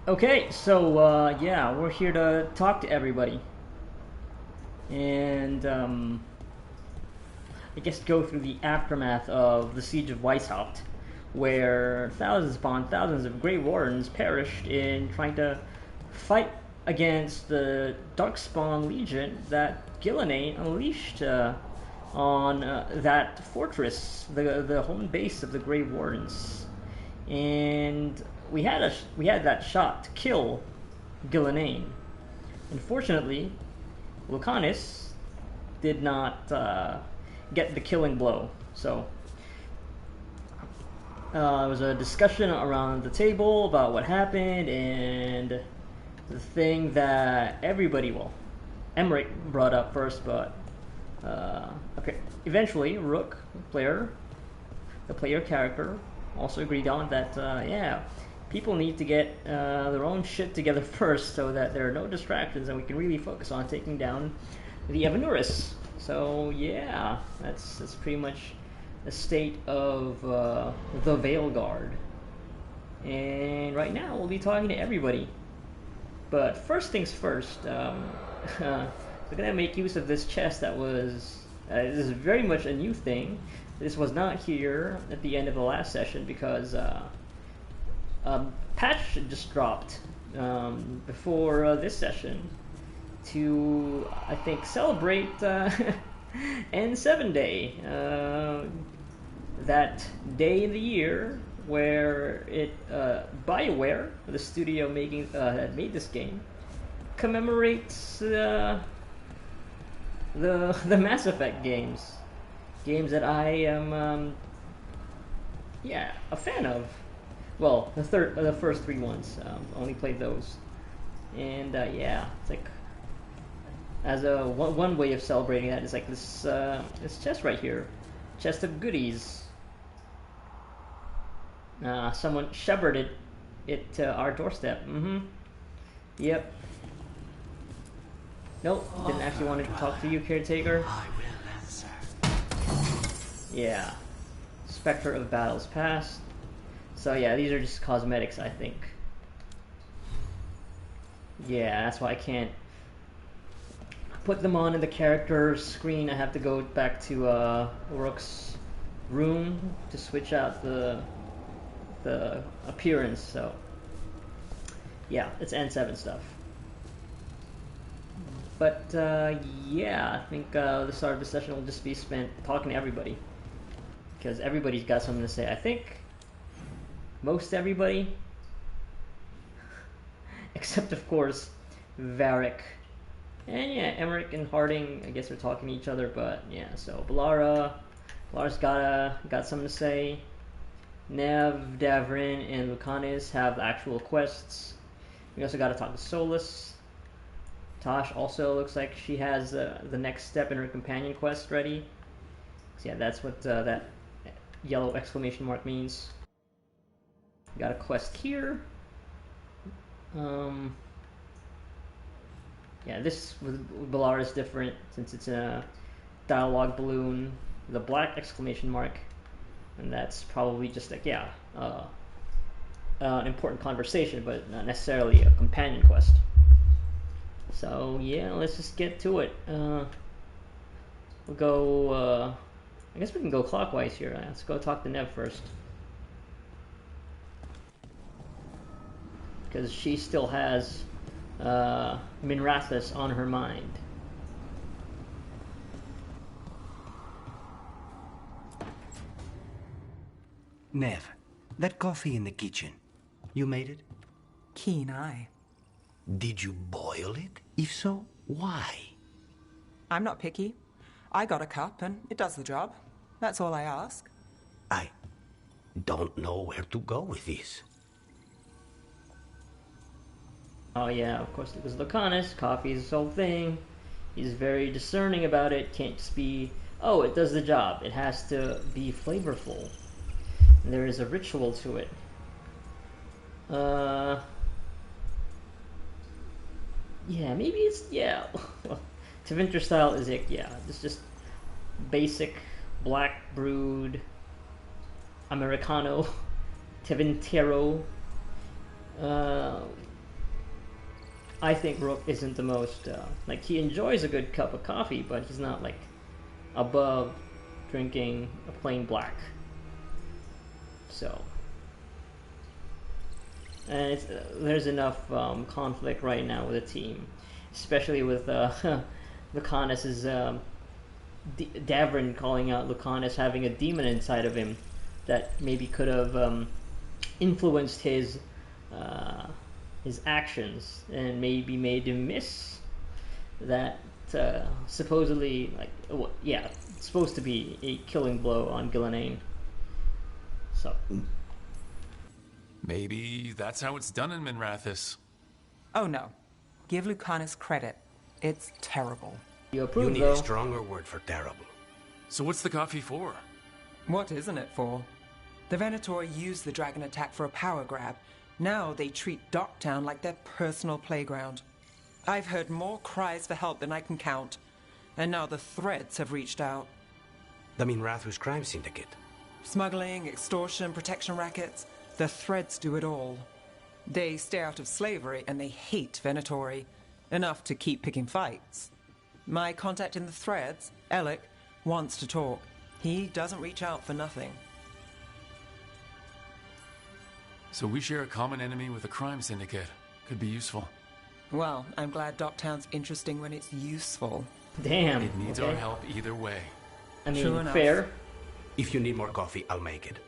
Okay, so yeah, we're here to talk to everybody, and I guess go through the aftermath of the Siege of Weisshaupt, where thousands upon thousands of Grey Wardens perished in trying to fight against the Darkspawn Legion that Gillenane unleashed on that fortress, the home base of the Grey Wardens, and we had that shot to kill Gillenane. Unfortunately, Lucanus did not get the killing blow. So there was a discussion around the table about what happened, and the thing that everybody, well, Emmerich brought up first, but okay, eventually Rook, the player character, also agreed on that. Yeah, people need to get their own shit together first, so that there are no distractions, and we can really focus on taking down the Evanuris. So yeah, that's pretty much the state of the Veilguard. And right now we'll be talking to everybody. But first things first, we're gonna make use of this chest that was. This is very much a new thing. This was not here at the end of the last session because a patch just dropped before this session to, I think, celebrate N7 Day, that day in the year where BioWare, the studio had made this game, commemorates the Mass Effect games that I am a fan of. Well, the first three ones, only played those, and yeah, it's like as a one way of celebrating that is like this chest right here, chest of goodies. Someone shepherded it to our doorstep. Yep. Nope, didn't actually want to talk to you, caretaker. I will answer. Yeah. Spectre of Battles Past. So yeah, these are just cosmetics, I think. Yeah, that's why I can't put them on in the character screen. I have to go back to Rook's room to switch out the appearance. So yeah, it's N7 stuff. But yeah, I think the start of the session will just be spent talking to everybody, because everybody's got something to say. I think most everybody, except of course Varric, and yeah, Emmerich and Harding. I guess they're talking to each other, but yeah. So Balara's got something to say. Nev, Davrin, and Lucanus have actual quests. We also got to talk to Solus. Tosh also looks like she has the next step in her companion quest ready. So yeah, that's what that yellow exclamation mark means. We got a quest here. Yeah, this with Balara is different since it's a dialogue balloon with a black exclamation mark, and that's probably just like an important conversation, but not necessarily a companion quest. So yeah, let's just get to it. We'll go. I guess we can go clockwise here. Let's go talk to Nev first, because she still has Minrathous on her mind. Nev, that coffee in the kitchen, you made it? Keen eye. Did you boil it? If so, why? I'm not picky. I got a cup and it does the job. That's all I ask. I don't know where to go with this. Oh yeah, of course, because Lucanus, coffee is his whole thing. He's very discerning about it. Can't just be, oh, it does the job. It has to be flavorful. And there is a ritual to it. Yeah, maybe it's, yeah. Tevinter style is it, yeah. It's just basic black brewed Americano Tevintero I think Rook isn't the most like, he enjoys a good cup of coffee, but he's not like above drinking a plain black. So, and there's enough conflict right now with the team, especially with Lucanus's Davrin calling out Lucanus having a demon inside of him that maybe could have influenced his actions and maybe made him miss that supposedly, like, yeah, it's supposed to be a killing blow on Gillenane. So maybe that's how it's done in Minrathous. Oh no. Give Lucanus credit. It's terrible. You approve, You need though. a stronger word for terrible. So what's the coffee for? What isn't it for? The Venator used the dragon attack for a power grab. Now they treat Docktown like their personal playground. I've heard more cries for help than I can count. And now the Threads have reached out. The Minrathous crime syndicate. Smuggling, extortion, protection rackets. The Threads do it all. They stay out of slavery and they hate Venatori. Enough to keep picking fights. My contact in the Threads, Alec, wants to talk. He doesn't reach out for nothing. So we share a common enemy with a crime syndicate. Could be useful. Well, I'm glad Docktown's interesting when it's useful. Damn. It needs okay. our help either way. I mean, True enough. fair. If you need more coffee, I'll make it.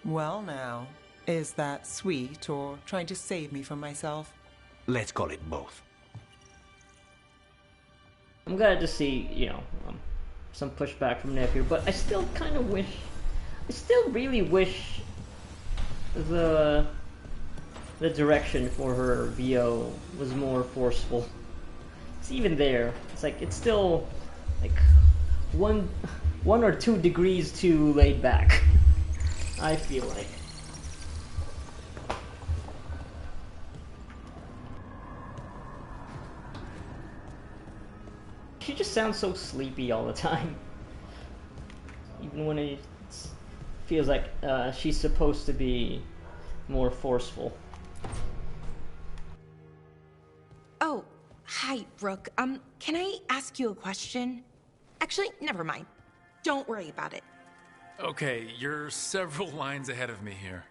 Well now, is that sweet or trying to save me from myself? Let's call it both. I'm glad to see, some pushback from Nev here, but I still kind of wish, I still really wish the direction for her VO was more forceful. It's even there. It's like, it's still like one or two degrees too laid back, I feel like. She just sounds so sleepy all the time. Even when it feels like she's supposed to be more forceful. Oh, hi, Rook. Can I ask you a question? Actually, never mind. Don't worry about it. Okay, you're several lines ahead of me here.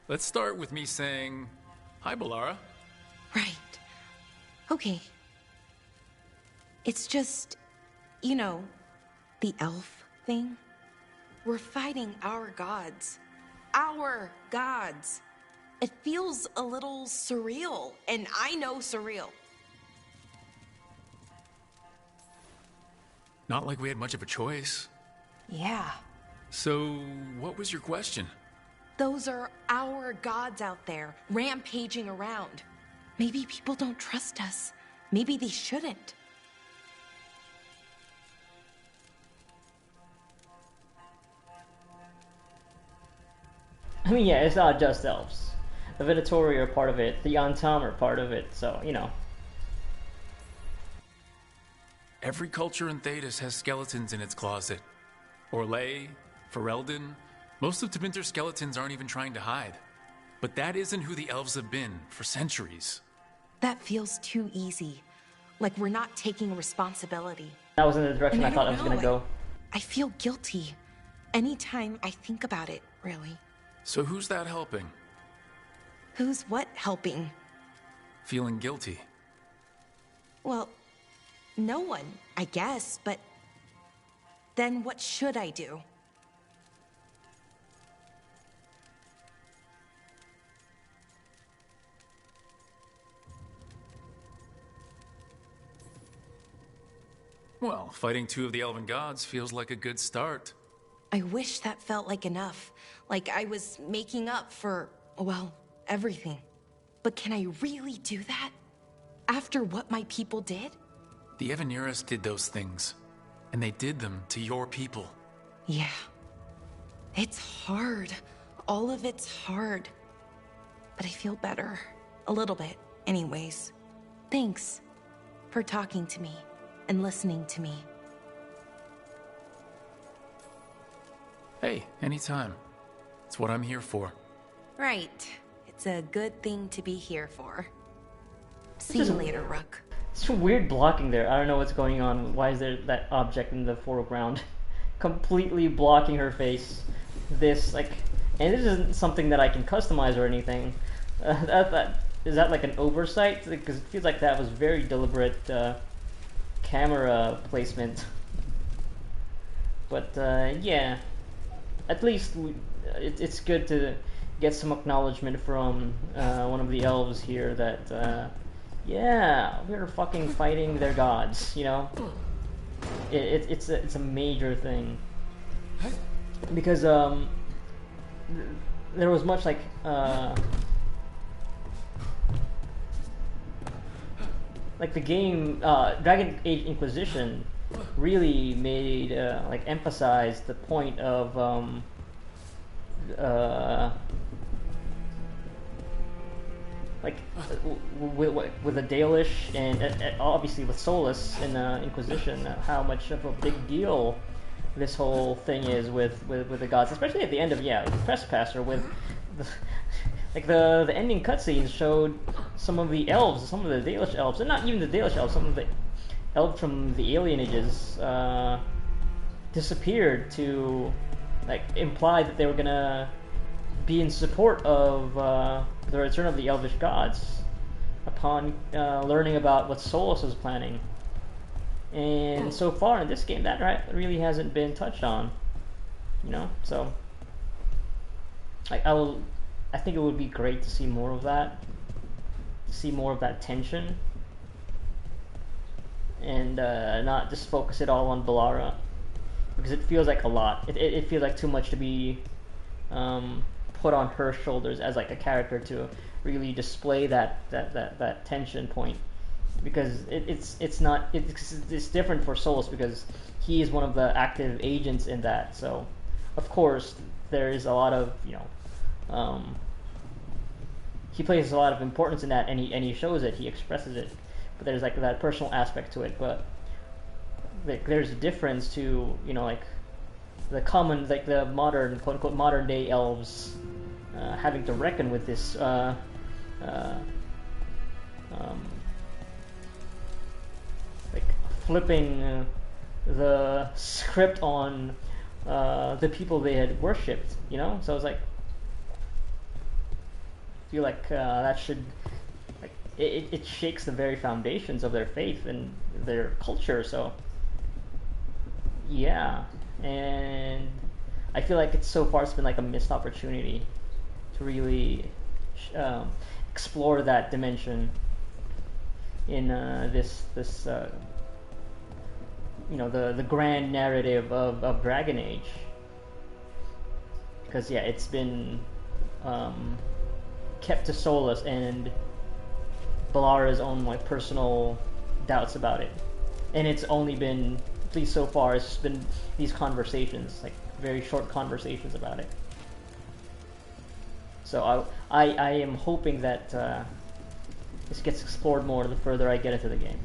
Let's start with me saying, hi, Balara. Right. Okay. It's just, the elf thing. We're fighting our gods. Our gods. It feels a little surreal, and I know surreal. Not like we had much of a choice. Yeah. So, what was your question? Those are our gods out there, rampaging around. Maybe people don't trust us. Maybe they shouldn't. I mean, yeah, it's not just elves. The Venatori are part of it, the Antam are part of it, so, Every culture in Thedas has skeletons in its closet. Orlais, Ferelden, most of Tevinter's skeletons aren't even trying to hide. But that isn't who the elves have been for centuries. That feels too easy. Like we're not taking responsibility. that wasn't the direction And I thought I was gonna go. I feel guilty. Anytime I think about it, really. So who's that helping? Who's what helping? Feeling guilty? Well, no one, I guess, but then what should I do? Well, fighting two of the elven gods feels like a good start. I wish that felt like enough. Like I was making up for, well, everything. But can I really do that? After what my people did? The Evaneras did those things, and they did them to your people. Yeah. It's hard. All of it's hard. But I feel better. A little bit, anyways. Thanks for talking to me and listening to me. Hey, anytime. It's what I'm here for. Right. It's a good thing to be here for. See you later, Rook. It's some weird blocking there. I don't know what's going on. Why is there that object in the foreground completely blocking her face? This like, and this isn't something that I can customize or anything. Is that like an oversight? Because it feels like that was very deliberate camera placement. But yeah, at least it's good to get some acknowledgement from one of the elves here that yeah, we're fucking fighting their gods, you know? It's a major thing. Because there was much like the game Dragon Age Inquisition really made like emphasize the point of like with the Dalish and obviously with Solus in Inquisition, how much of a big deal this whole thing is with the gods, especially at the end of Trespasser with the, like the ending cutscenes showed some of the elves, some of the Dalish elves, and not even the Dalish elves, some of the elves from the Alien Ages disappeared to like imply that they were gonna be in support of the return of the Elvish gods upon learning about what Solus was planning. And so far in this game, that really hasn't been touched on, you know. So, I think it would be great to see more of that, tension, and not just focus it all on Balara, because it feels like a lot. It feels like too much to be put on her shoulders as like a character to really display that tension point, because it's different for Solus because he is one of the active agents in that. So of course there is a lot of he places a lot of importance in that, and he shows it, he expresses it, but there's like that personal aspect to it. But there's a difference to like the common, like the modern, quote unquote, modern day elves having to reckon with this like flipping the script on the people they had worshipped, you know. So it's like, I feel like that should, like, it shakes the very foundations of their faith and their culture. So yeah, and I feel like so far it's been like a missed opportunity to really explore that dimension in this the grand narrative of Dragon Age, because yeah, it's been kept to Solus and Balara's own like personal doubts about it, and it's only been, at least so far, it's just been these conversations, like very short conversations about it. So I am hoping that this gets explored more the further I get into the game.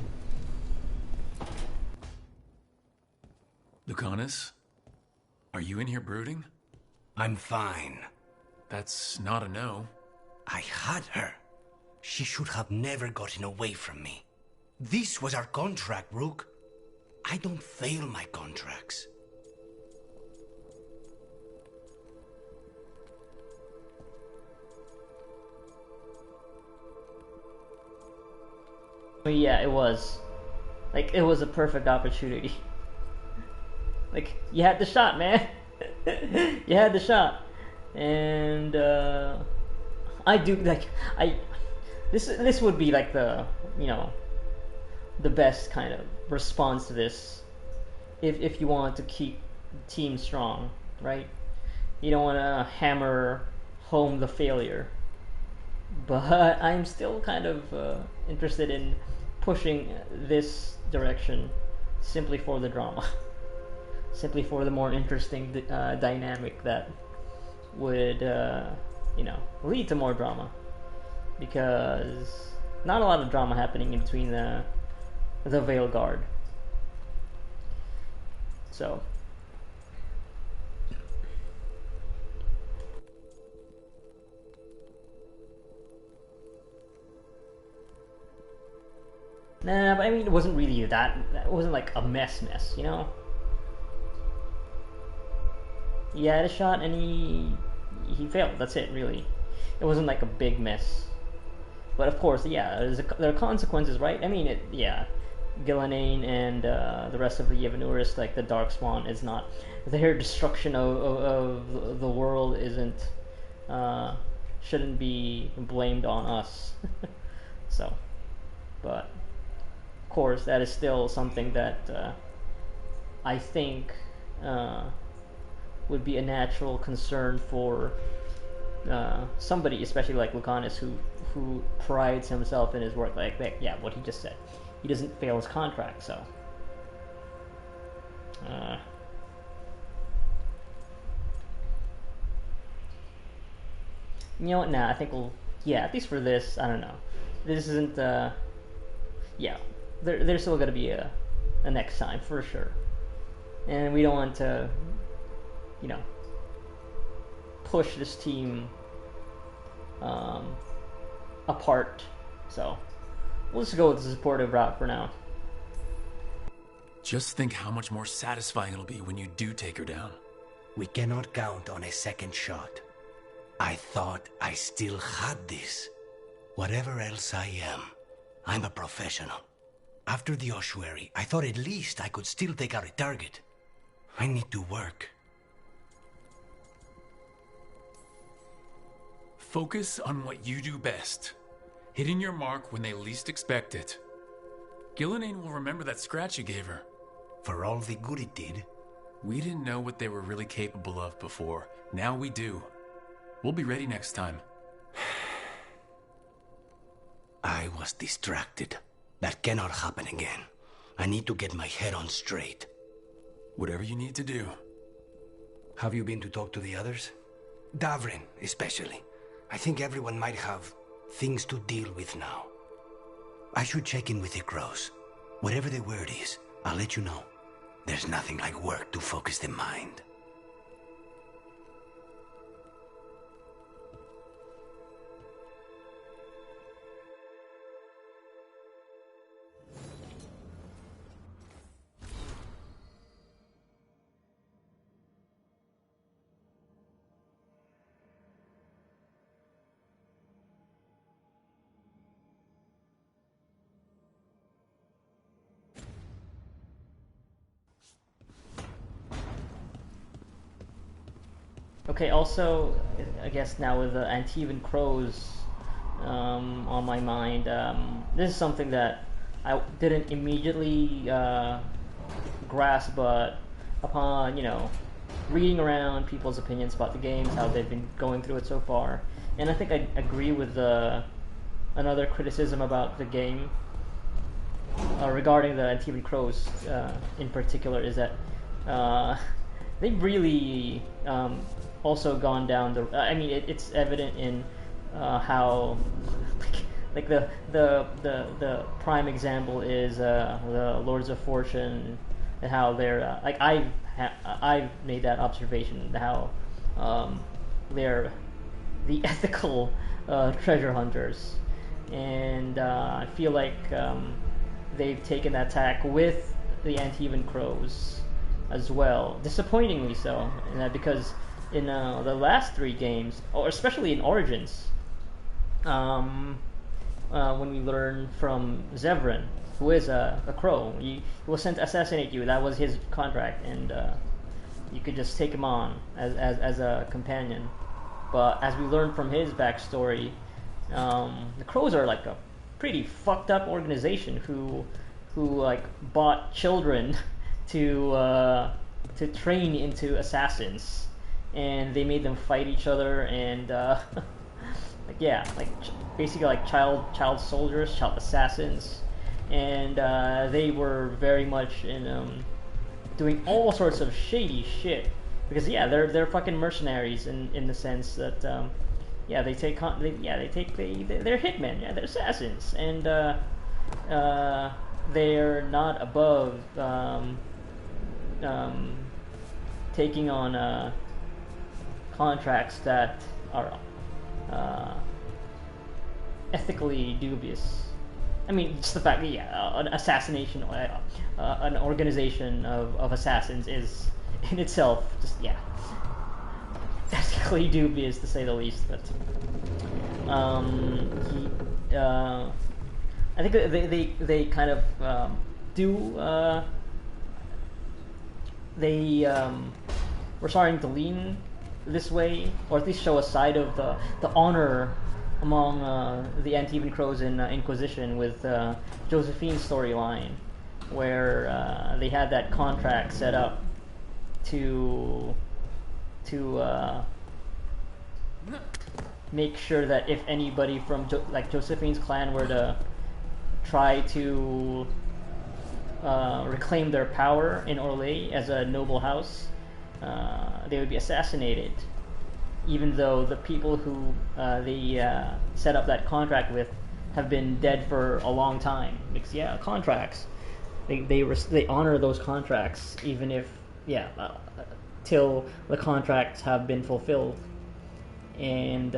Lucanus, are you in here brooding? I'm fine. That's not a no. I had her. She should have never gotten away from me. This was our contract, Rook. I don't fail my contracts. But yeah, it was. Like, it was a perfect opportunity. Like, you had the shot, man. You had the shot. And I do, like, this would be like the, the best kind of response to this, if you want to keep the team strong, right? You don't want to hammer home the failure. But I'm still kind of interested in pushing this direction simply for the drama. Simply for the more interesting dynamic that would, lead to more drama. Because not a lot of drama happening in between the Veilguard. So Nah, but I mean, it wasn't really that. It wasn't like a mess, you know. He had a shot and he failed. That's it, really. It wasn't like a big mess. But of course, yeah, there are consequences, right? I mean, Gillenane and the rest of the Yevonurist, like the Darkspawn, is not their destruction of the world isn't shouldn't be blamed on us. So, but of course, that is still something that I think would be a natural concern for somebody, especially like Lucanus, who prides himself in his work. Like yeah, what he just said. He doesn't fail his contract, so. You know what? Nah, I think we'll. Yeah, at least for this, I don't know. This isn't. Yeah, there's still gonna be a next time for sure, and we don't want to, you know, push this team apart. So we'll just go with the supportive route for now. Just think how much more satisfying it'll be when you do take her down. We cannot count on a second shot. I thought I still had this. Whatever else I am, I'm a professional. After the ossuary, I thought at least I could still take out a target. I need to work. Focus on what you do best. Hitting your mark when they least expect it. Gillenane will remember that scratch you gave her. For all the good it did. We didn't know what they were really capable of before. Now we do. We'll be ready next time. I was distracted. That cannot happen again. I need to get my head on straight. Whatever you need to do. Have you been to talk to the others? Davrin, especially. I think everyone might have things to deal with now. I should check in with the crows. Whatever the word is, I'll let you know. There's nothing like work to focus the mind. Okay, also, I guess now with the Antivan Crows on my mind, this is something that I didn't immediately grasp, but upon, you know, reading around people's opinions about the games, how they've been going through it so far, and I think I agree with another criticism about the game regarding the Antivan Crows in particular is that they've really also gone down the. I mean, it's evident in how, like the prime example is the Lords of Fortune, and how they're like I've made that observation how they're the ethical treasure hunters, and I feel like they've taken that tack with the Antivan Crows as well, disappointingly so, because in the last three games, or especially in Origins, when we learn from Zevran, who is a crow, he was sent to assassinate you. That was his contract, and you could just take him on as a companion. But as we learned from his backstory, the crows are like a pretty fucked up organization who like bought children to train into assassins, and they made them fight each other, and like yeah, like basically like child soldiers, child assassins, and they were very much in doing all sorts of shady shit, because yeah, they're fucking mercenaries in the sense that yeah, they're hitmen, yeah, they're assassins, and they're not above taking on contracts that are ethically dubious. I mean, just the fact that an assassination, an organization of assassins is in itself just ethically dubious to say the least. But I think they kind of do. We're starting to lean this way, or at least show a side of the honor among the Antivan Crows in Inquisition with Josephine's storyline, where they had that contract set up to make sure that if anybody from Josephine's clan were to try to reclaim their power in Orlais as a noble house, they would be assassinated, even though the people who they set up that contract with have been dead for a long time. Because contracts, they honor those contracts even if till the contracts have been fulfilled, and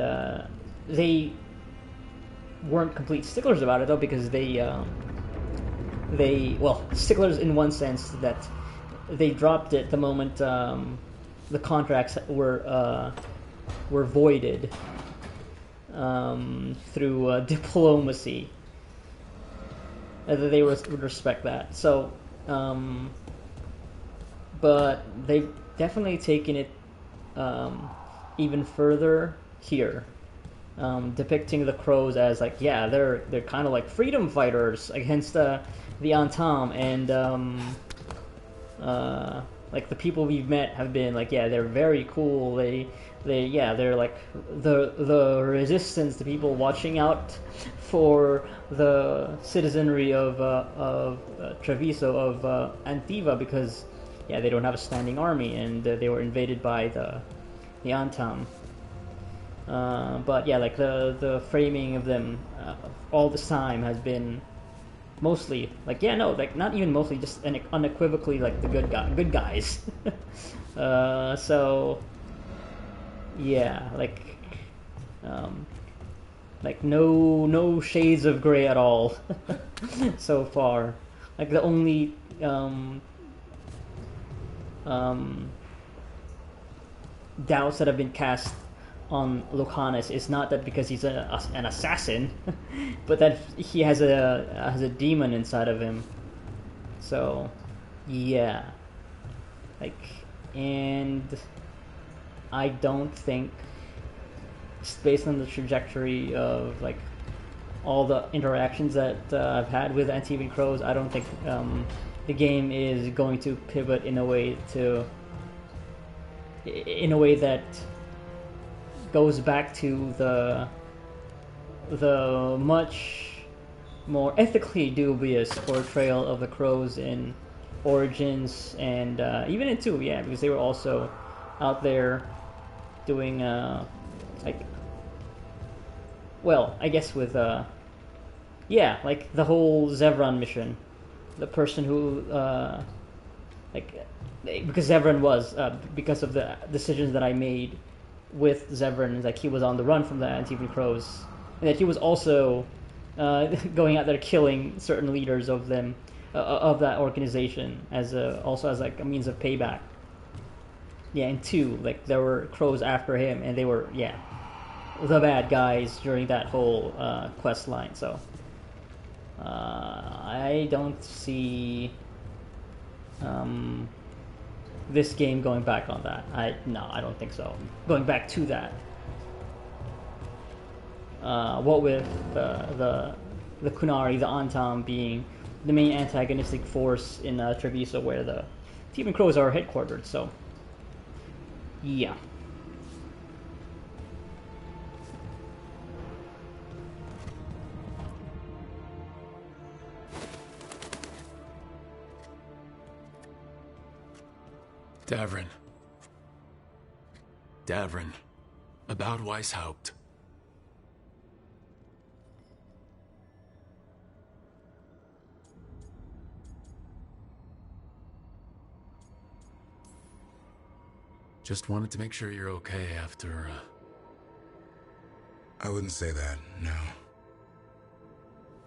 they weren't complete sticklers about it though, because sticklers in one sense that they dropped it the moment the contracts were voided through diplomacy. They would respect that. So, but they've definitely taken it even further here, depicting the Crows as they're kind of like freedom fighters against the Antam, and the people we've met have been they're very cool. They're like the resistance, the people watching out for the citizenry of Treviso, of Antiva, because they don't have a standing army, and they were invaded by the Antam. But the framing of them all this time has been mostly not even mostly, just unequivocally the good guys. So no shades of gray at all so far. The only doubts that have been cast on Lucanus is not that because he's an assassin, but that he has a demon inside of him. So, and I don't think, just based on the trajectory of all the interactions that I've had with Antivan Crows, I don't think the game is going to pivot in a way that goes back to the much more ethically dubious portrayal of the Crows in Origins, and even in 2, because they were also out there doing I guess with the whole Zevran mission, the person who because Zevran was because of the decisions that I made with Zevran, he was on the run from the Antivan Crows, and that he was also going out there killing certain leaders of them, of that organization, as a means of payback. And 2, there were Crows after him, and they were the bad guys during that whole quest line. So I don't see this game going back on that. I don't think so. Going back to that. What with the Kunari, the Antam being the main antagonistic force in Treviso, where the Antivan Crows are headquartered. So, Davrin, about Weisshaupt. Just wanted to make sure you're okay after, I wouldn't say that, no.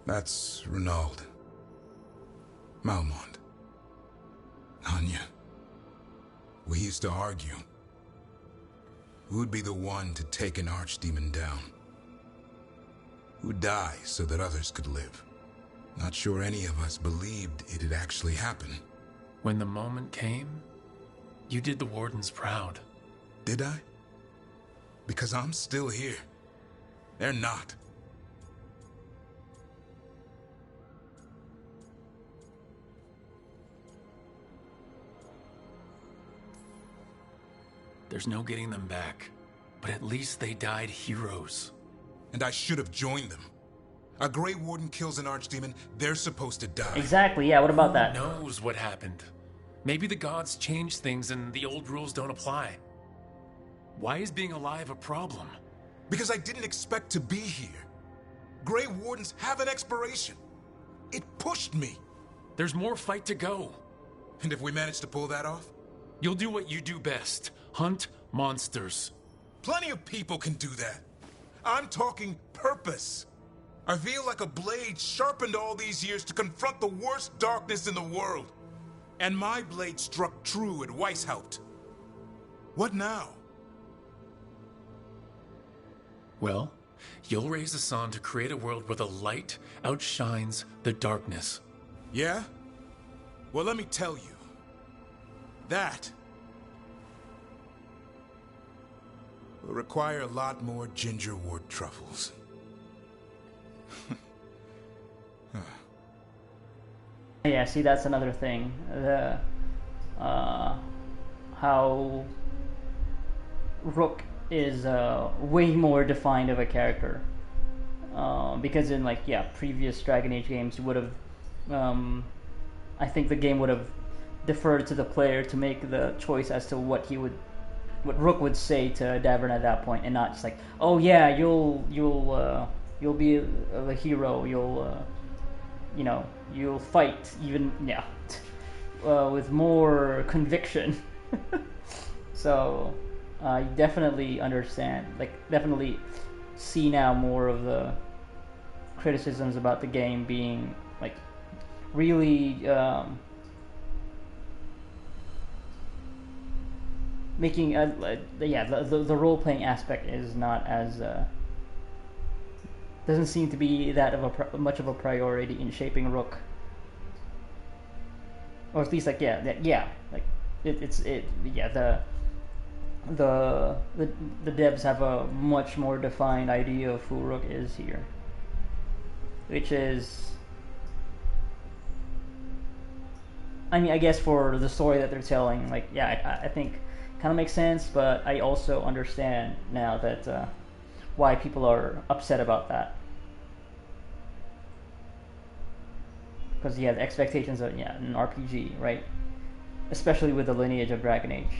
That's Renaud. Malmont. Anya. We used to argue. Who'd be the one to take an archdemon down? Who'd die so that others could live? Not sure any of us believed it'd actually happen. When the moment came, you did the Wardens proud. Did I? Because I'm still here. They're not. There's no getting them back, but at least they died heroes. And I should have joined them. A Grey Warden kills an archdemon, they're supposed to die. Exactly, yeah, what about that? Who knows what happened? Maybe the gods changed things and the old rules don't apply. Why is being alive a problem? Because I didn't expect to be here. Grey Wardens have an expiration. It pushed me. There's more fight to go. And if we manage to pull that off? You'll do what you do best. Hunt monsters. Plenty of people can do that. I'm talking purpose. I feel like a blade sharpened all these years to confront the worst darkness in the world. And my blade struck true at Weisshaupt. What now? Well, you'll raise the sun to create a world where the light outshines the darkness. Yeah? Well, let me tell you. That will require a lot more gingerwort truffles. Yeah, see, that's another thing. How Rook is way more defined of a character. Because in, like, yeah, previous Dragon Age games, you would have, I think the game would have deferred to the player to make the choice as to what Rook would say to Davern at that point, and not just like, oh yeah, you'll be the hero, you'll fight even, yeah, with more conviction. So I definitely understand, like, definitely see now more of the criticisms about the game being, like, really making the role-playing aspect is not as doesn't seem to be that of much of a priority in shaping Rook, or at least, like, like the devs have a much more defined idea of who Rook is here, which is, I mean, I guess for the story that they're telling, like, yeah, I think kind of makes sense, but I also understand now that why people are upset about that. Because, yeah, the expectations of, yeah, an RPG, right? Especially with the lineage of Dragon Age.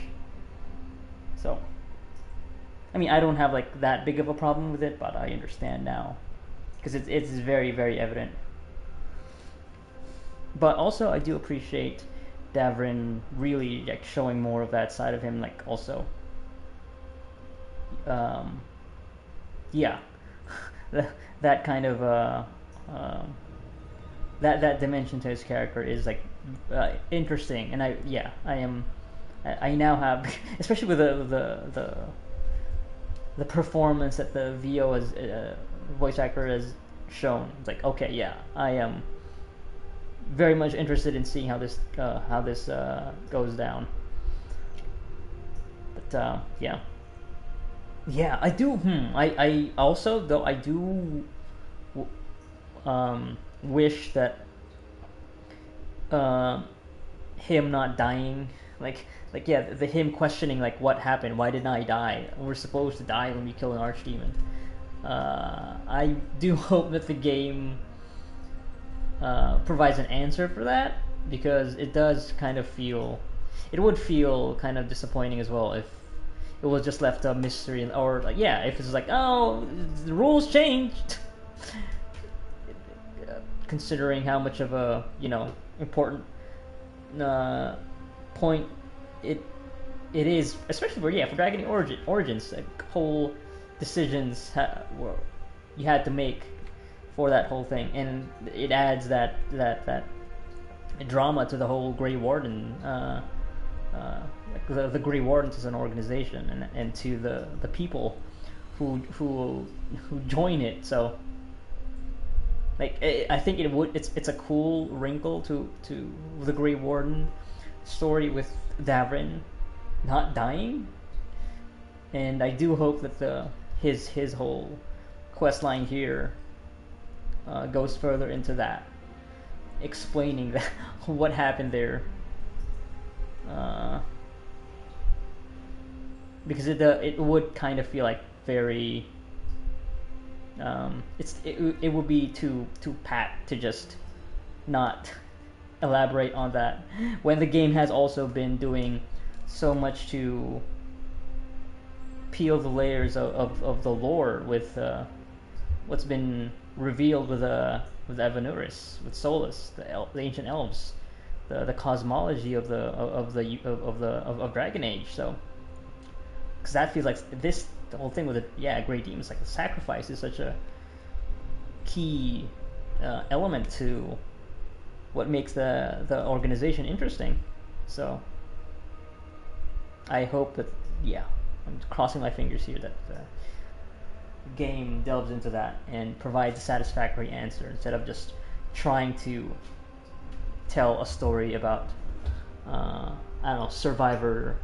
So, I mean, I don't have, like, that big of a problem with it, but I understand now. Because it's very, very evident. But also, I do appreciate Davrin really, like, showing more of that side of him, like, also. Yeah. that kind of, that dimension to his character is, like, interesting, and I now have, especially with the performance that the VO as voice actor has shown. It's like, okay, yeah, I am very much interested in seeing how this goes down. But yeah, I do. I also, though, I do wish that him not dying, like yeah, him questioning, like, what happened, why didn't I die? We're supposed to die when we kill an archdemon. I do hope that the game provides an answer for that, because it does kind of feel, it would feel kind of disappointing as well if it was just left a mystery, or, like, yeah, if it's like, oh, the rules changed. Considering how much of a, important point it is, especially for Dragon Age Origins, like, whole decisions you had to make for that whole thing, and it adds that drama to the whole Grey Warden, the Grey Wardens as an organization, and to the people who join it. So, like, I think it's a cool wrinkle to the Grey Warden story with Davrin not dying, and I do hope that his whole quest line here goes further into that, explaining that what happened there, because it would kind of feel like very it would be too pat to just not elaborate on that when the game has also been doing so much to peel the layers of the lore with what's been revealed with Evanuris, with Solus, the ancient elves, the cosmology of Dragon Age. So, because that feels like the whole thing with Great Demons, like the sacrifice is such a key element to what makes the organization interesting. So, I hope that I'm crossing my fingers here that the game delves into that and provides a satisfactory answer instead of just trying to tell a story about survivor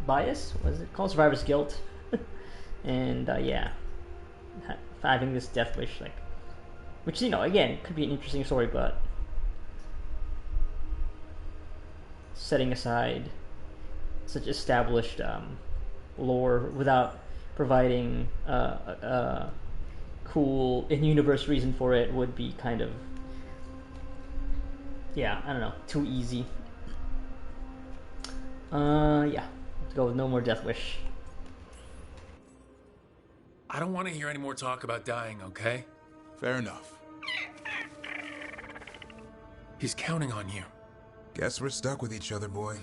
bias. What is it called? Survivor's guilt. And having this death wish, like, which again could be an interesting story, but setting aside such established lore without providing a cool in-universe reason for it would be kind of too easy. Let's go with no more Death Wish. I don't want to hear any more talk about dying, okay? Fair enough. He's counting on you. Guess we're stuck with each other, boy.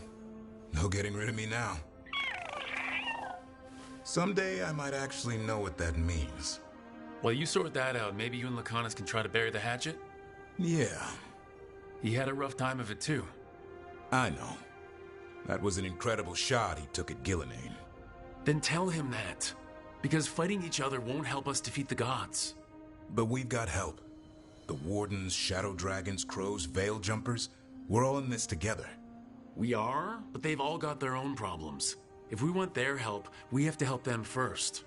No getting rid of me now. Someday I might actually know what that means. While you sort that out, maybe you and Lacanus can try to bury the hatchet? Yeah. He had a rough time of it too. I know. That was an incredible shot he took at Gillenane. Then tell him that. Because fighting each other won't help us defeat the gods. But we've got help. The Wardens, Shadow Dragons, Crows, Veil Jumpers, we're all in this together. We are, but they've all got their own problems. If we want their help, we have to help them first.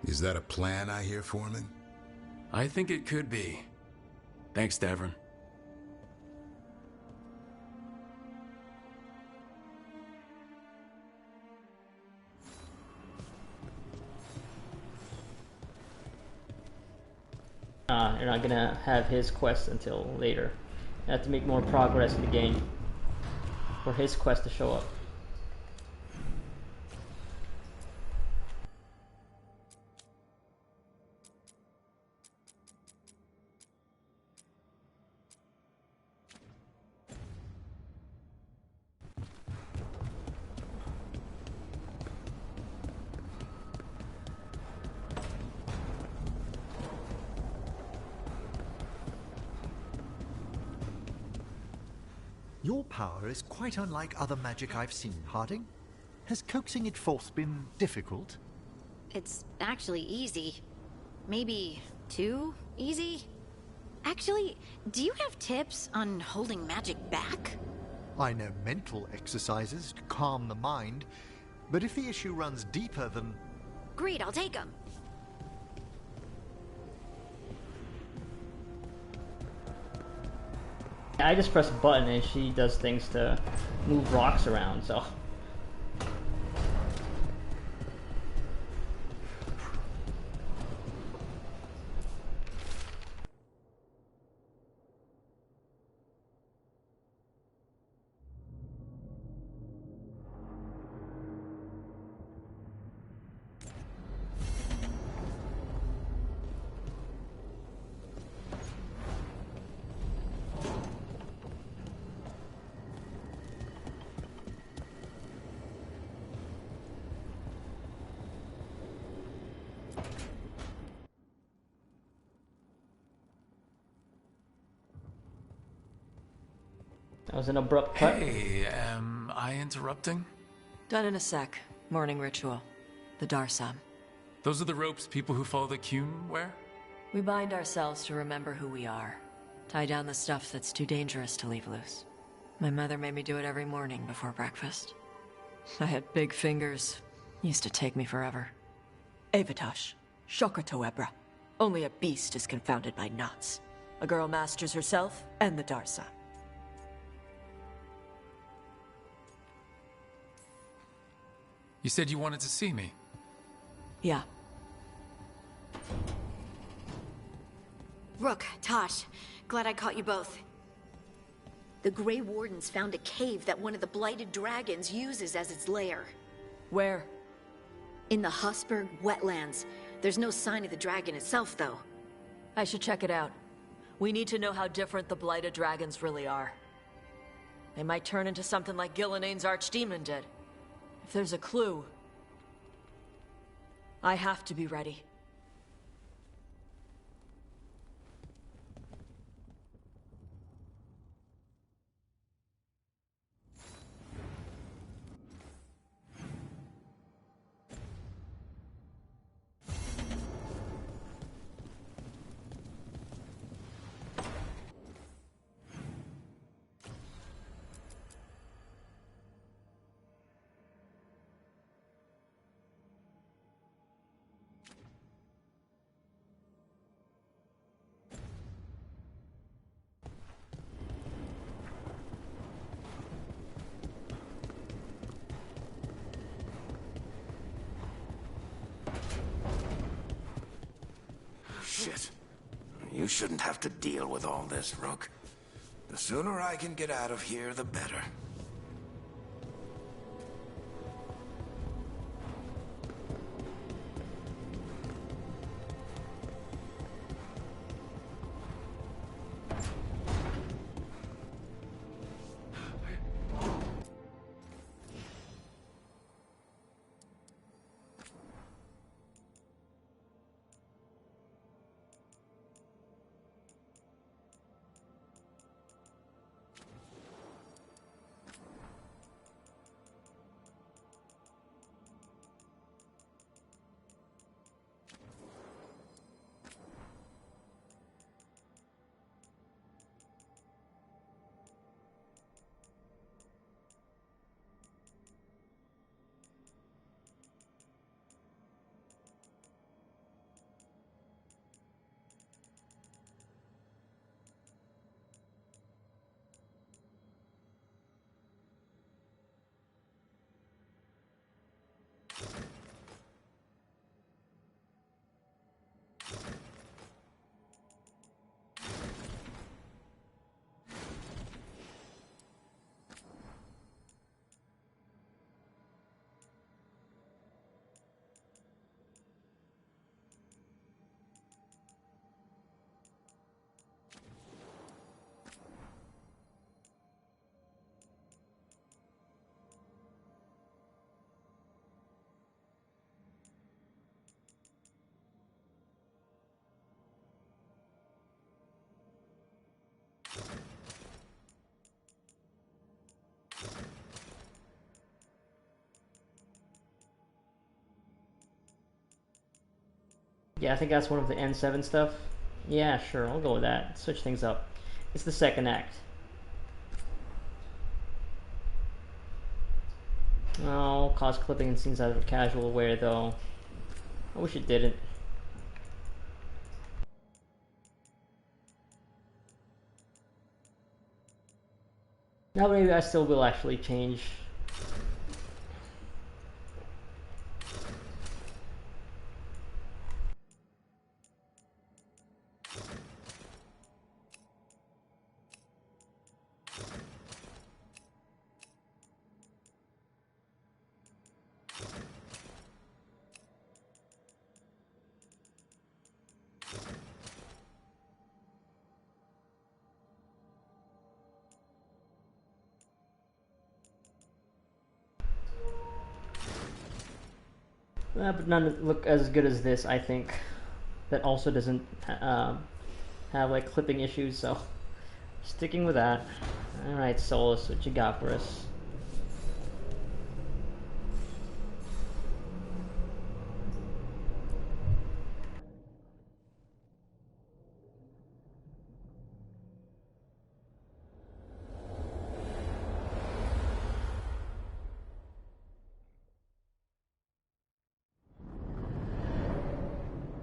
Is that a plan I hear, Foreman? I think it could be. Thanks, Davrin. You're not gonna have his quest until later. You have to make more progress in the game for his quest to show up. Your power is quite unlike other magic I've seen, Harding. Has coaxing it forth been difficult? It's actually easy. Maybe too easy? Actually, do you have tips on holding magic back? I know mental exercises to calm the mind, but if the issue runs deeper than... Great, I'll take them. I just press a button and she does things to move rocks around, so... was an abrupt cut. Hey, am I interrupting? Done in a sec. Morning ritual. The Darsam. Those are the ropes people who follow the Qun wear? We bind ourselves to remember who we are. Tie down the stuff that's too dangerous to leave loose. My mother made me do it every morning before breakfast. I had big fingers. Used to take me forever. Avatash. Shokratoebra. Only a beast is confounded by knots. A girl masters herself and the Darsam. You said you wanted to see me. Yeah. Rook, Tosh, glad I caught you both. The Grey Wardens found a cave that one of the Blighted Dragons uses as its lair. Where? In the Husberg wetlands. There's no sign of the dragon itself, though. I should check it out. We need to know how different the Blighted Dragons really are. They might turn into something like Gillenane's archdemon did. If there's a clue, I have to be ready. Shit. You shouldn't have to deal with all this, Rook. The sooner I can get out of here, the better. Yeah, I think that's one of the N7 stuff. Yeah, sure, I'll go with that. Switch things up. It's the second act. Oh, cause clipping and scenes out of casual wear, though. I wish it didn't. Now maybe I still will actually change. But none look as good as this, I think. That also doesn't have like clipping issues, so sticking with that. Alright, Solus, what you got for us?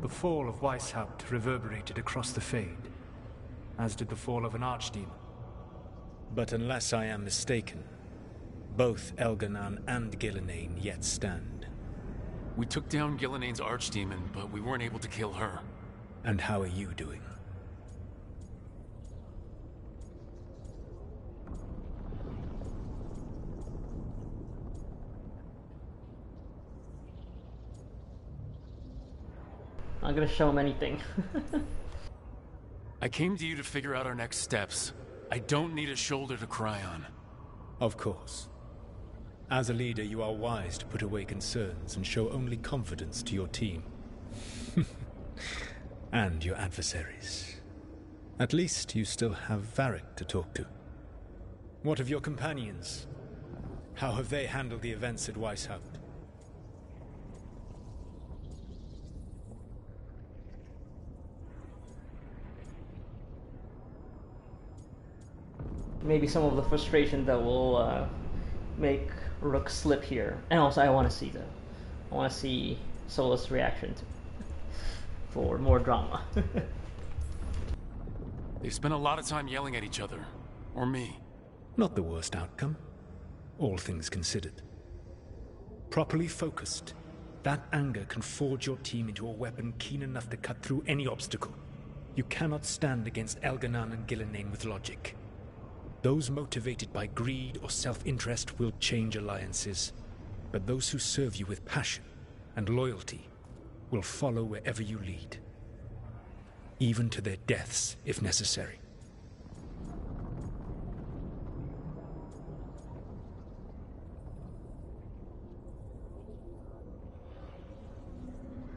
The fall of Weisshaupt reverberated across the Fade, as did the fall of an archdemon. But unless I am mistaken, both Elganon and Gillenane yet stand. We took down Gillenane's archdemon, but we weren't able to kill her. And how are you doing? I'm not gonna show him anything. I came to you to figure out our next steps. I don't need a shoulder to cry on. Of course. As a leader, you are wise to put away concerns and show only confidence to your team. And your adversaries. At least you still have Varric to talk to. What of your companions? How have they handled the events at Weisshaupt? Maybe some of the frustration that will make Rook slip here. And also, I want to see Solus' reaction for more drama. They've spent a lot of time yelling at each other. Or me. Not the worst outcome, all things considered. Properly focused, that anger can forge your team into a weapon keen enough to cut through any obstacle. You cannot stand against Elganon and Gillenane with logic. Those motivated by greed or self-interest will change alliances, but those who serve you with passion and loyalty will follow wherever you lead, even to their deaths if necessary.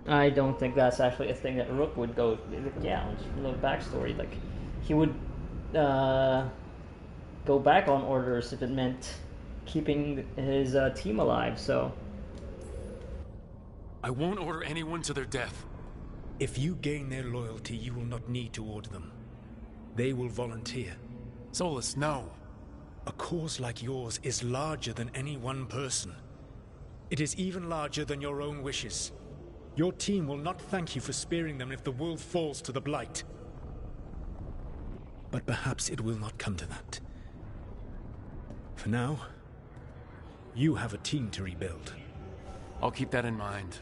I don't think that's actually a thing that Rook would go. Yeah, no backstory. Like, he would go back on orders if it meant keeping his team alive. So I won't order anyone to their death. If you gain their loyalty, you will not need to order them. They will volunteer. Solus, no. A cause like yours is larger than any one person. It is even larger than your own wishes. Your team will not thank you for sparing them if the world falls to the Blight. But perhaps it will not come to that. For now, you have a team to rebuild. I'll keep that in mind.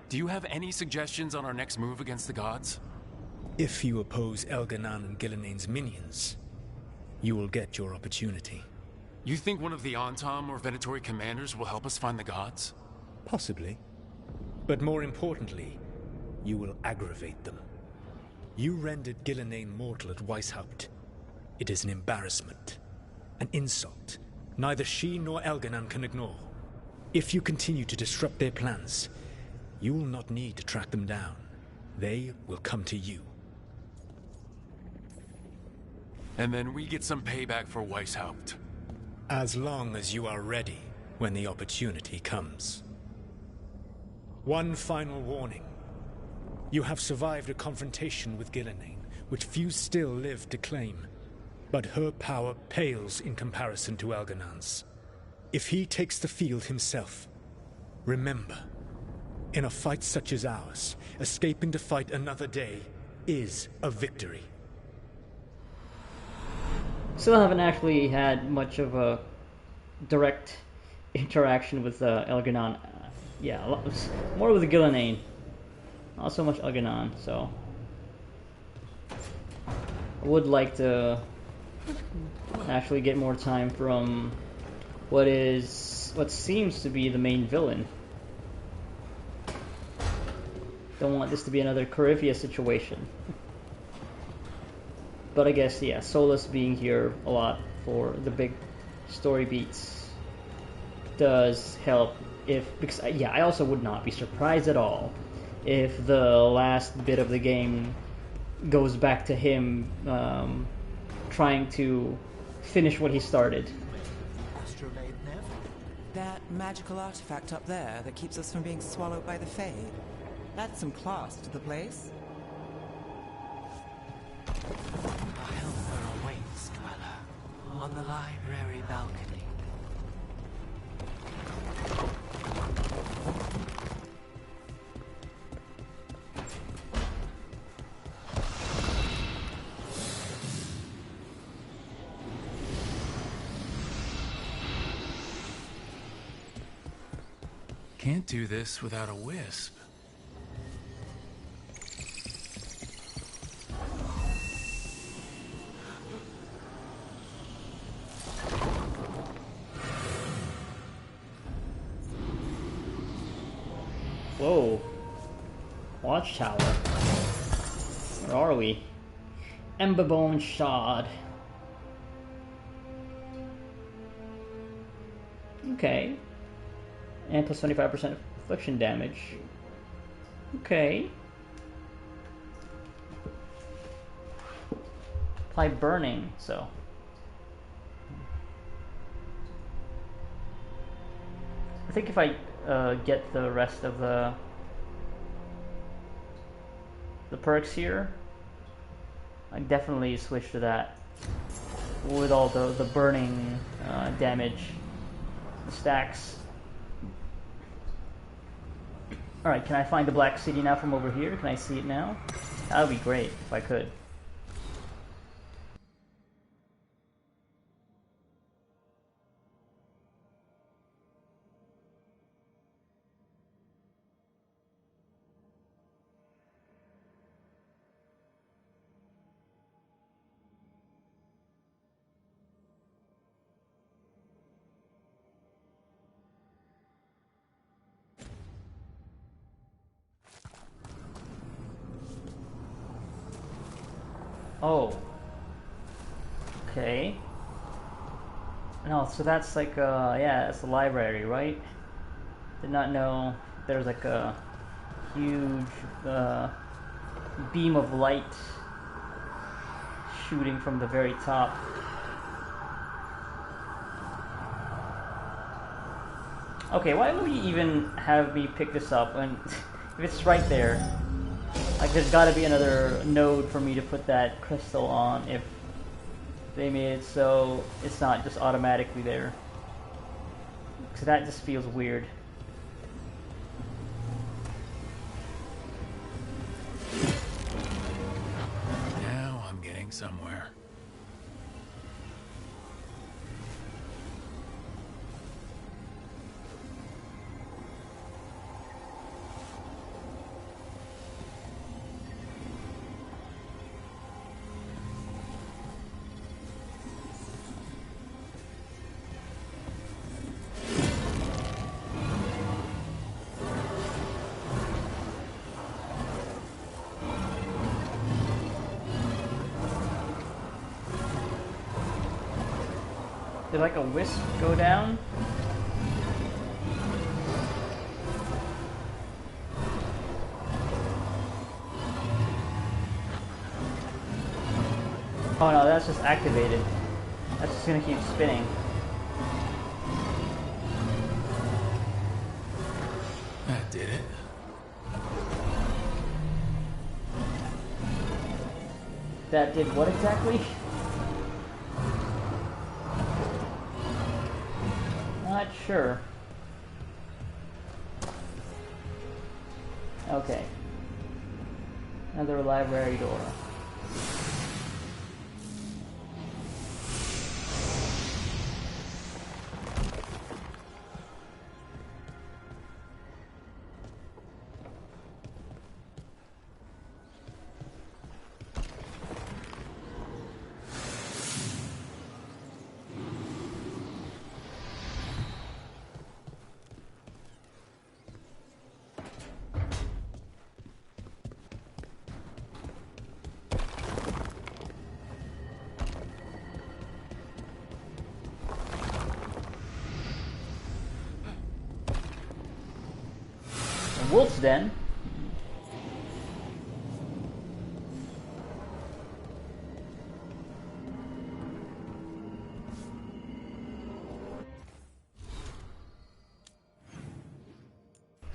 Do you have any suggestions on our next move against the gods? If you oppose Elganon and Gillenane's minions, you will get your opportunity. You think one of the Antom or Venatori commanders will help us find the gods? Possibly. But more importantly, you will aggravate them. You rendered Gillenane mortal at Weisshaupt. It is an embarrassment, an insult, neither she nor Elganon can ignore. If you continue to disrupt their plans, you will not need to track them down. They will come to you. And then we get some payback for Weisshaupt. As long as you are ready when the opportunity comes. One final warning. You have survived a confrontation with Gillenane, which few still live to claim. But her power pales in comparison to Elganon's. If he takes the field himself, remember, in a fight such as ours, escaping to fight another day is a victory. Still haven't actually had much of a direct interaction with Elganon. Yeah, more with Gillenane. Not so much Elganon, so I would like to actually get more time from what seems to be the main villain. Don't want this to be another Corivia situation. But I guess, yeah, Solus being here a lot for the big story beats does help. Because I also would not be surprised at all if the last bit of the game goes back to him trying to finish what he started. Astrolabe, Nev? That magical artifact up there that keeps us from being swallowed by the Fade. That's some class to the place. A helper awaits, Dweller, on the library balcony. Can't do this without a wisp. Whoa. Watchtower. Where are we? Emberbone Shard. Okay. And plus 25% affliction damage. Okay. Apply burning, so. I think if I get the rest of the perks here, I definitely switch to that with all the burning damage stacks. Alright, can I find the Black City now from over here? Can I see it now? That would be great if I could. Oh. Okay. No, so that's like, yeah, that's the library, right? Did not know there's like a huge beam of light shooting from the very top. Okay, why would you even have me pick this up when if it's right there? Like, there's got to be another node for me to put that crystal on if they made it so it's not just automatically there. So that just feels weird. Now I'm getting somewhere. Did like a wisp go down? Oh no, that's just activated. That's just gonna keep spinning. That did it. That did what exactly? Not sure. Okay. Another library door. Wolf's Den.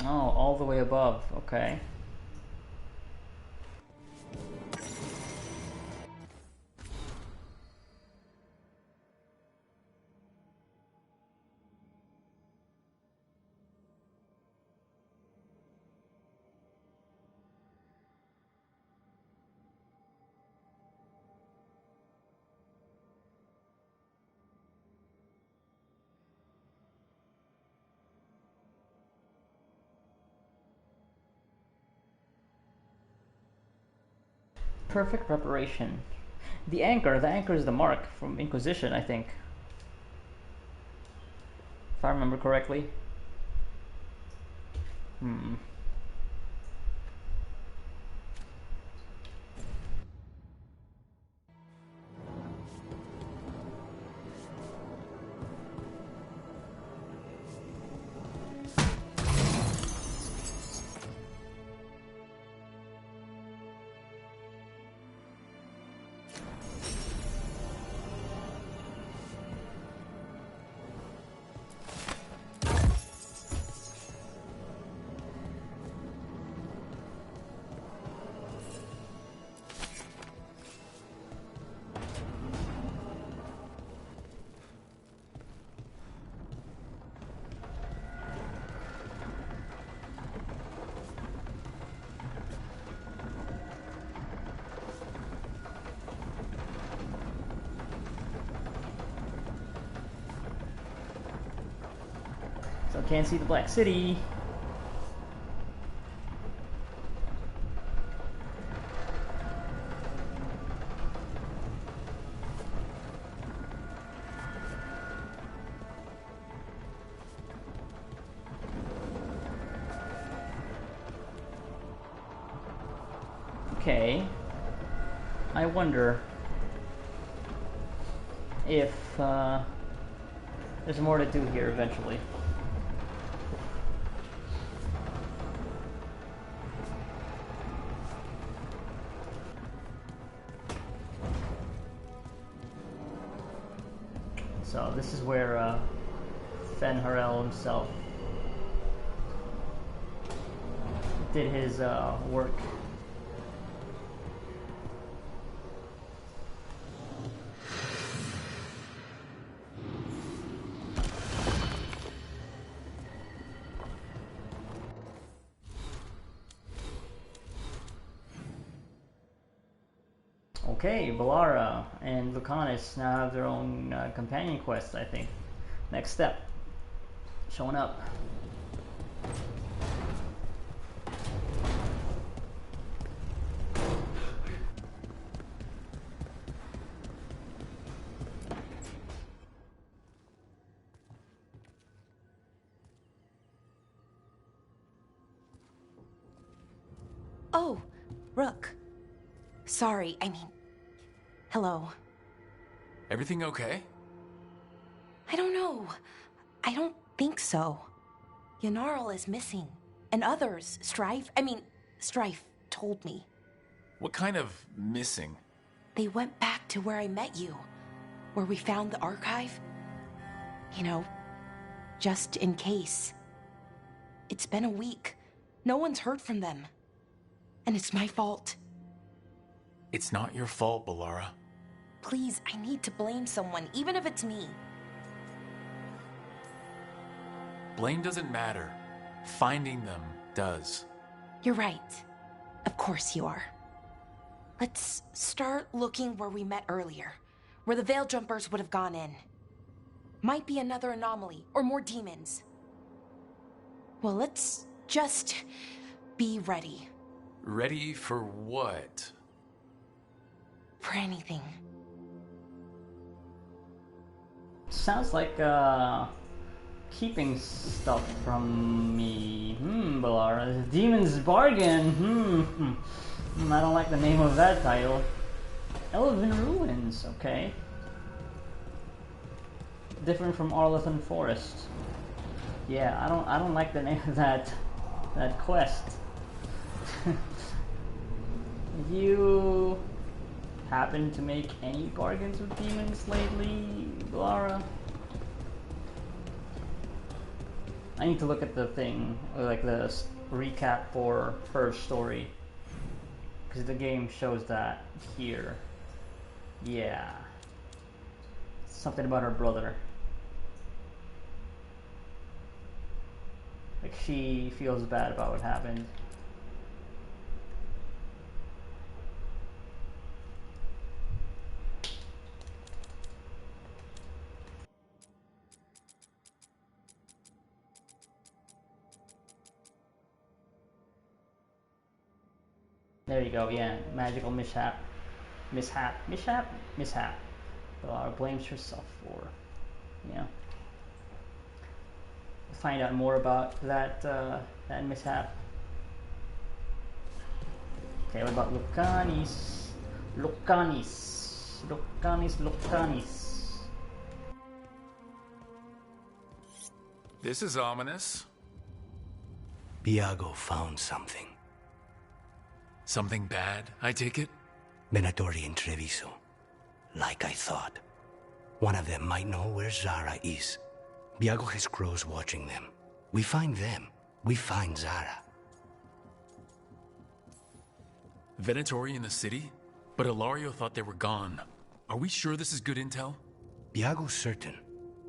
Oh, all the way above. Okay. Perfect preparation. The anchor is the mark from Inquisition, I think. If I remember correctly. So can't see the Black City. Okay. I wonder if there's more to do here eventually. So this is where Fenharel himself did his work. Okay, Balara and Lucanus now have their own companion quest, I think. Next step. Showing up. Oh, Rook. Sorry, I mean... Hello. Everything okay? I don't know. I don't think so. Yanarl is missing. And others, Strife told me. What kind of missing? They went back to where I met you. Where we found the archive. You know, just in case. It's been a week. No one's heard from them. And it's my fault. It's not your fault, Balara. Please, I need to blame someone, even if it's me. Blame doesn't matter. Finding them does. You're right. Of course you are. Let's start looking where we met earlier. Where the Veil Jumpers would have gone in. Might be another anomaly, or more demons. Well, let's just be ready. Ready for what? For anything. Sounds like keeping stuff from me. Balara. Demon's Bargain. I don't like the name of that title. Elven Ruins, okay. Different from Arlathan Forest. Yeah, I don't like the name of that quest. You happen to make any bargains with demons lately, Balara? I need to look at the thing, like the recap for her story, because the game shows that here. Yeah, something about her brother. Like she feels bad about what happened. There you go, yeah. Magical mishap. Mishap. Laura blames herself for. Yeah. We'll find out more about that that mishap. Okay, what about Lucanis? Lucanis. This is ominous. Biago found something. Something bad, I take it? Venatori and Treviso. Like I thought. One of them might know where Zara is. Biago has crows watching them. We find them. We find Zara. Venatori in the city? But Ilario thought they were gone. Are we sure this is good intel? Biago's certain.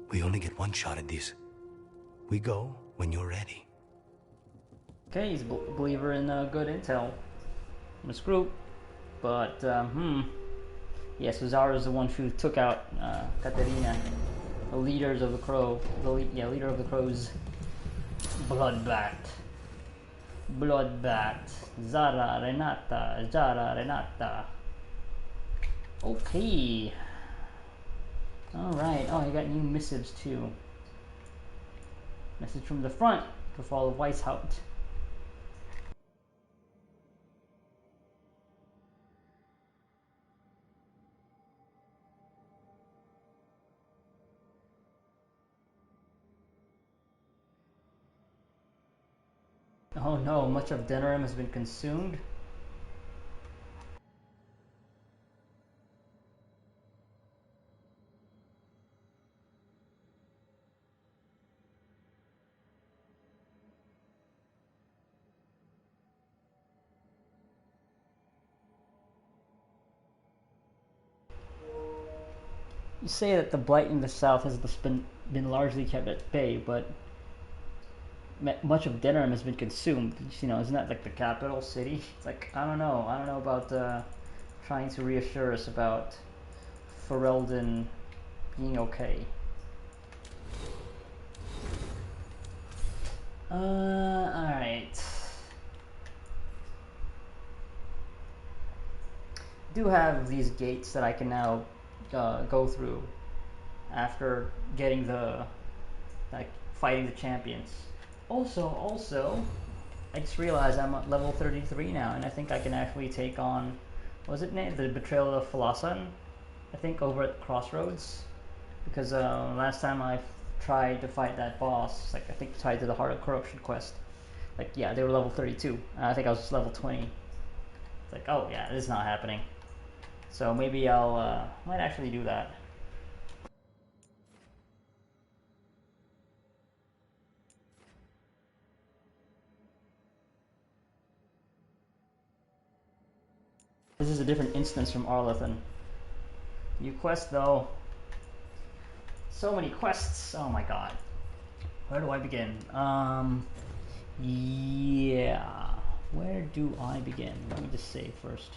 We only get one shot at this. We go when you're ready. Okay, he's a believer in good intel from this group. But, yeah, so Zara's the one who took out Katerina, the leaders of the Crow, leader of the Crows. Bloodbat. Zara Renata. Okay. Alright, oh, you got new missives too. Message from the front, the fall of Weisshaupt. Oh no, much of Denerim has been consumed. You say that the blight in the south has been largely kept at bay, but much of Denerim has been consumed. You know, isn't that like the capital city? It's like, I don't know about trying to reassure us about Ferelden being okay. Alright. Do have these gates that I can now go through after getting the, like, fighting the champions. Also, I just realized I'm at level 33 now, and I think I can actually take on, what was it named? The Betrayal of Philosophen? I think over at Crossroads. Because last time I tried to fight that boss, like I think tied to the Heart of Corruption quest, like, yeah, they were level 32. I think I was just level 20. It's like, oh yeah, this is not happening. So maybe I'll, might actually do that. This is a different instance from Arlethan. New quest though. So many quests. Oh my god. Where do I begin? Yeah. Where do I begin? Let me just save first.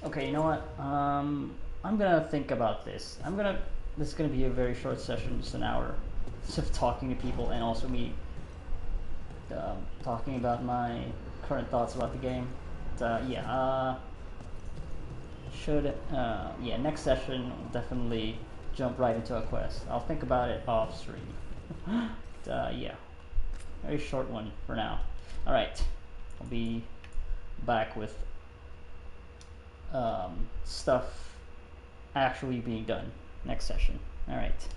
Okay, you know what? I'm gonna think about this. This is gonna be a very short session, just an hour, just of talking to people and also me talking about my current thoughts about the game. Yeah, next session we'll definitely jump right into a quest. I'll think about it off stream. Yeah, very short one for now. All right, I'll be back with stuff actually being done next session. All right.